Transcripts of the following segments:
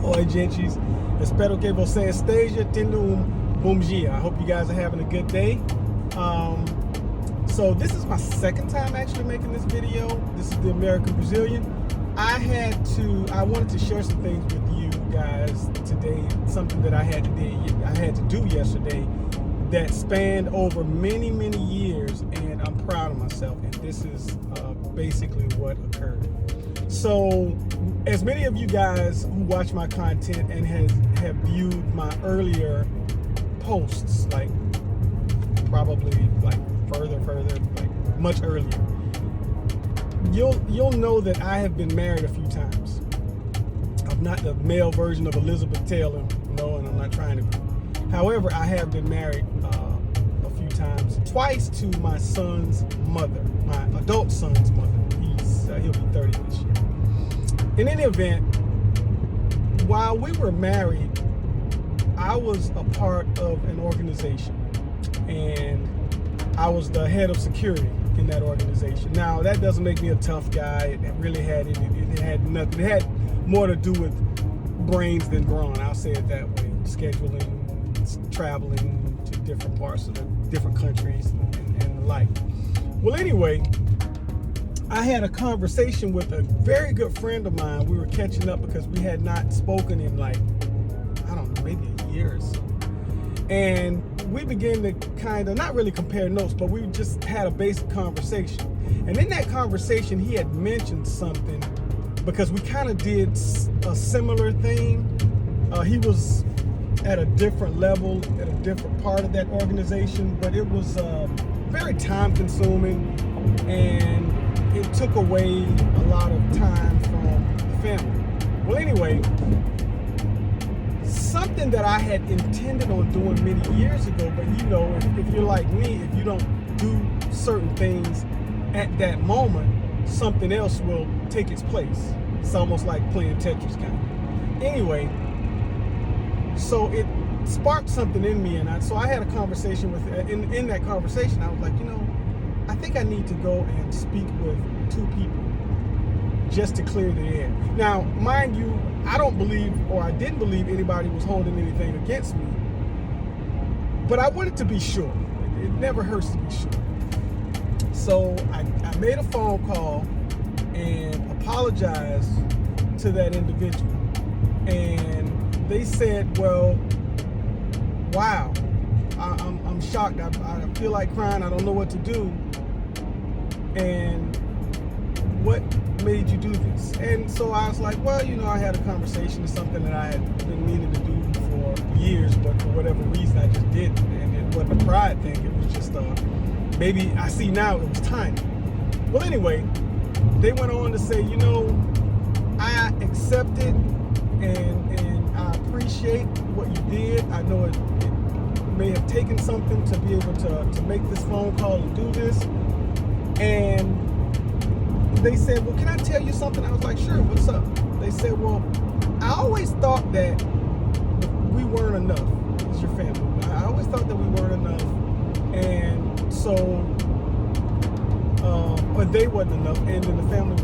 Oi, gentis. Espero que você esteja tendo bom dia. I hope you guys are having a good day. So this is my second time actually making this video. This is the American Brazilian. I wanted to share some things with you guys today. Something that I had to do yesterday that spanned over many, many years, and I'm proud of myself. And this is basically what occurred. So, as many of you guys who watch my content and have viewed my earlier posts, like probably like further, like much earlier, you'll know that I have been married a few times. I'm not the male version of Elizabeth Taylor, no, and I'm not trying to be. However, I have been married a few times, twice to my son's mother, my adult son's mother. He'll be 30 this year. In any event, while we were married, I was a part of an organization, and I was the head of security in that organization. Now, that doesn't make me a tough guy. It really had nothing. It had more to do with brains than brawn. I'll say it that way. Scheduling, traveling to different parts of the different countries and the like. Well, anyway, I had a conversation with a very good friend of mine. We were catching up because we had not spoken in like, I don't know, maybe a year or so. And we began to kind of, not really compare notes, but we just had a basic conversation. And in that conversation, he had mentioned something because we kind of did a similar thing. He was at a different level, at a different part of that organization, but it was very time consuming, and it took away a lot of time from the family. Well, anyway, something that I had intended on doing many years ago, but you know, if you're like me, if you don't do certain things at that moment, something else will take its place. It's almost like playing Tetris kind of. Anyway, so it sparked something in me, and so I had a conversation with, in that conversation, I was like, you know, I think I need to go and speak with two people just to clear the air. Now, mind you, I don't believe, or I didn't believe anybody was holding anything against me, but I wanted to be sure. It never hurts to be sure. So I made a phone call and apologized to that individual. And they said, well, wow, I'm shocked. I feel like crying. I don't know what to do. And what made you do this? And so I was like, well, you know, I had a conversation. It's something that I had been meaning to do for years, but for whatever reason, I just didn't. And it wasn't a pride thing. It was just, maybe I see now it was timing. Well, anyway, they went on to say, you know, I accept it, and I appreciate what you did. I know it may have taken something to be able to make this phone call and do this. And they said, well, can I tell you something? I was like, sure, what's up? They said, well, I always thought that we weren't enough as your family. I always thought that we weren't enough. And so, or they wasn't enough, and then the family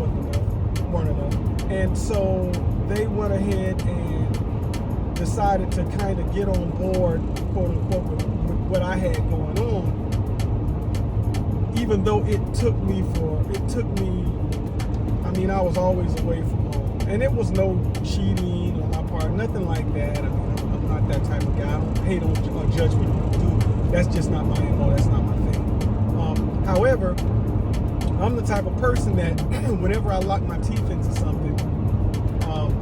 weren't enough. And so they went ahead and decided to kind of get on board, quote unquote, with what I had going on. Even though it took me, I mean, I was always away from home. And it was no cheating on my part, nothing like that. I mean, I'm not that type of guy. I don't hate on judge what you do. That's just not my MO, that's not my thing. However, I'm the type of person that whenever I lock my teeth into something,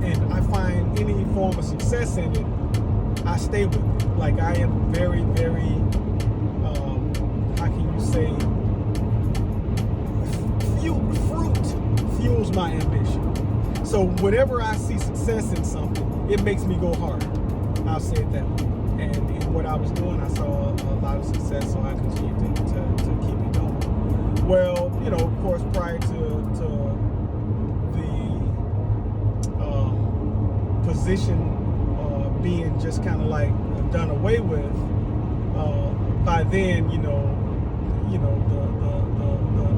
and I find any form of success in it, I stay with it. Like, I am very, very, how can you say, fruit fuels my ambition. So whenever I see success in something, it makes me go harder. I'll say it that way. And in what I was doing, I saw a lot of success, so I continued to keep it going. Well, you know, of course, prior to the position being just kind of like done away with, by then, you know,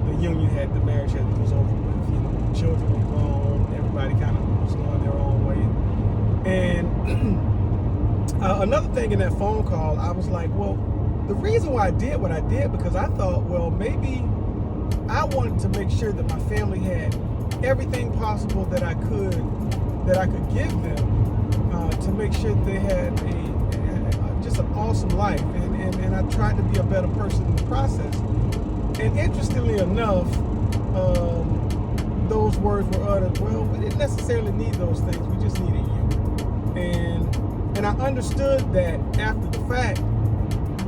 the union the marriage was over with. You know, the children were grown, everybody kind of was going their own way. And another thing in that phone call, I was like, well, the reason why I did what I did, because I thought, well, maybe I wanted to make sure that my family had everything possible that I could give them, to make sure that they had just an awesome life, and I tried to be a better person in the process. And interestingly enough, those words were uttered, well, we didn't necessarily need those things, we just needed you. And I understood that after the fact,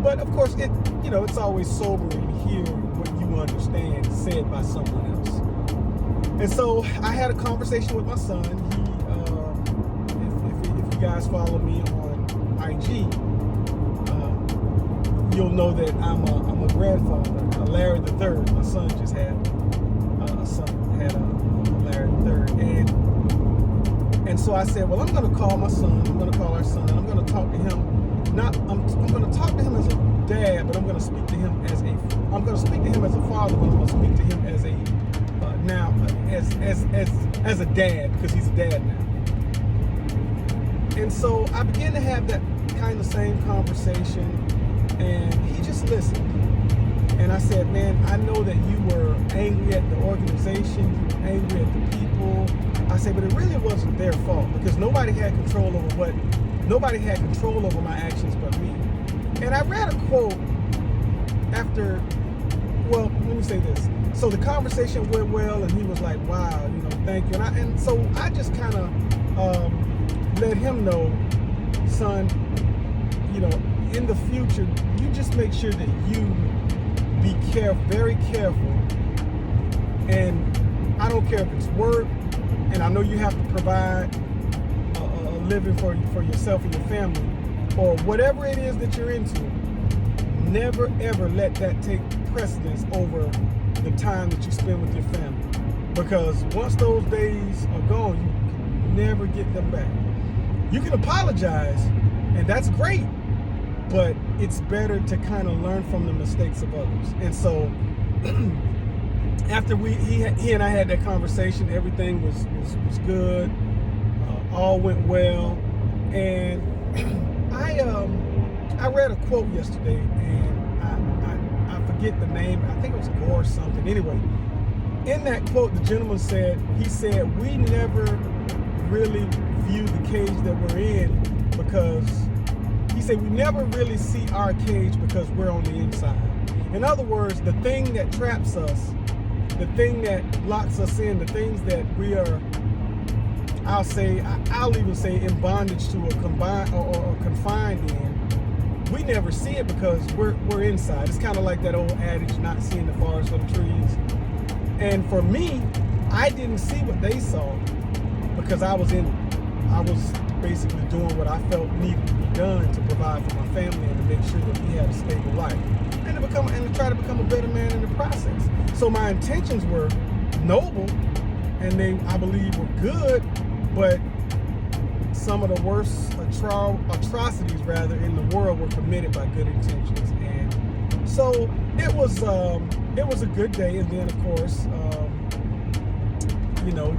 but of course it's always sobering to hear what you understand said by someone else. And so I had a conversation with my son. If you guys follow me on IG, you'll know that I'm a grandfather, Larry the Third. My son just had a son, had a Larry the Third, and so I said, well, I'm going to call my son. I'm going to call our son, and I'm going to talk to him. I'm going to talk to him as a dad, but I'm going to speak to him as a father, but I'm going to speak to him as a as a dad, because he's a dad now. And so I began to have that kind of same conversation, and he just listened. And I said, man, I know that you were angry at the organization, you were angry at the people. I said, but it really wasn't their fault, because nobody had control over my actions but me. And I read a quote after, well, let me say this. So the conversation went well, and he was like, wow, thank you. And so I just kind of let him know, son, in the future, you just make sure that you be very careful. And I don't care if it's work, and I know you have to provide a living for yourself and your family, or whatever it is that you're into. Never ever let that take precedence over the time that you spend with your family, because once those days are gone, you can never get them back. You can apologize, and that's great, but it's better to kind of learn from the mistakes of others. And so after he and I had that conversation, everything was good, all went well. And I read a quote yesterday, and I forget the name. I think it was Gore or something. Anyway, in that quote, the gentleman said, we never really view the cage that we're in, because he said we never really see our cage because we're on the inside. In other words, the thing that traps us, the thing that locks us in, the things that we are, I'll even say in bondage to, or confined in, we never see it because we're inside. It's kind of like that old adage, not seeing the forest for the trees. And for me, I didn't see what they saw because I was in it. I was basically doing what I felt needed to be done to provide for my family and to make sure that we had a stable life, and to try to become a better man in the process. So my intentions were noble, and they, I believe, were good, but some of the worst atrocities rather in the world were committed by good intentions. And so it was a good day. And then of course,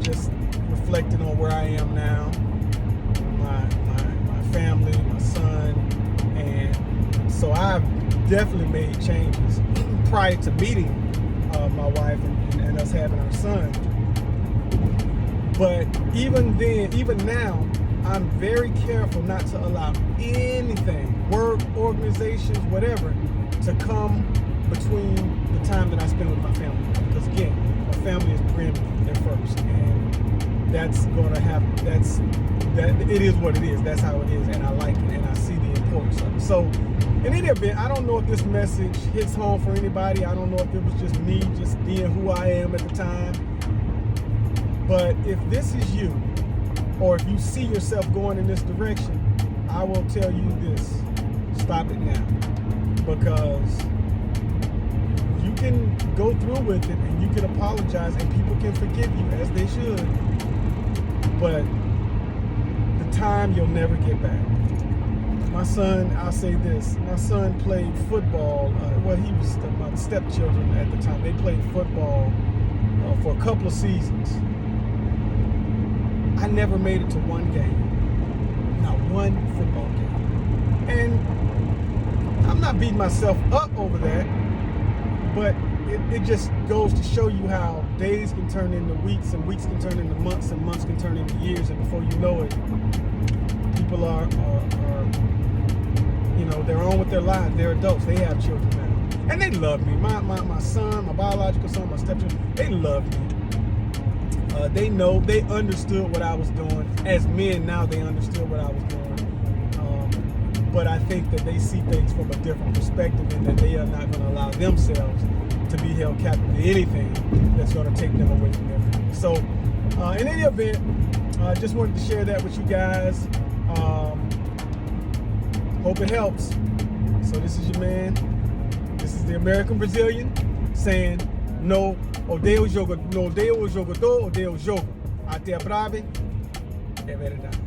just reflecting on where I am now, my family, my son, and so I've definitely made changes prior to meeting my wife and us having our son. But even then, even now, I'm very careful not to allow anything, work, organizations, whatever, to come between the time that I spend with my family. Because again, my family is preeminent, they're first, and that's going to happen. It is what it is. That's how it is, and I like it, and I see the importance of it. So, in any event, I don't know if this message hits home for anybody. I don't know if it was just me just being who I am at the time. But if this is you, or if you see yourself going in this direction, I will tell you this: stop it now, because you can go through with it and you can apologize and people can forgive you, as they should, but the time you'll never get back. My son, I'll say this, my son played football, he was my stepchildren at the time. They played football for a couple of seasons. I never made it to one game, not one football game. And I'm not beating myself up over that, but it just goes to show you how days can turn into weeks, and weeks can turn into months, and months can turn into years, and before you know it, people are they're on with their lives. They're adults. They have children now, and they love me. My son, my biological son, my stepchildren, they love me. They know, they understood what I was doing. As men now, they understood what I was doing. But I think that they see things from a different perspective, and that they are not going to allow themselves to be held captive to anything that's going to take them away from their family. So, in any event, I just wanted to share that with you guys. Hope it helps. So this is your man. This is the American Brazilian saying no odeio jogador, no odeio o jogador, odeio o jogo. Até a breve. É verdade.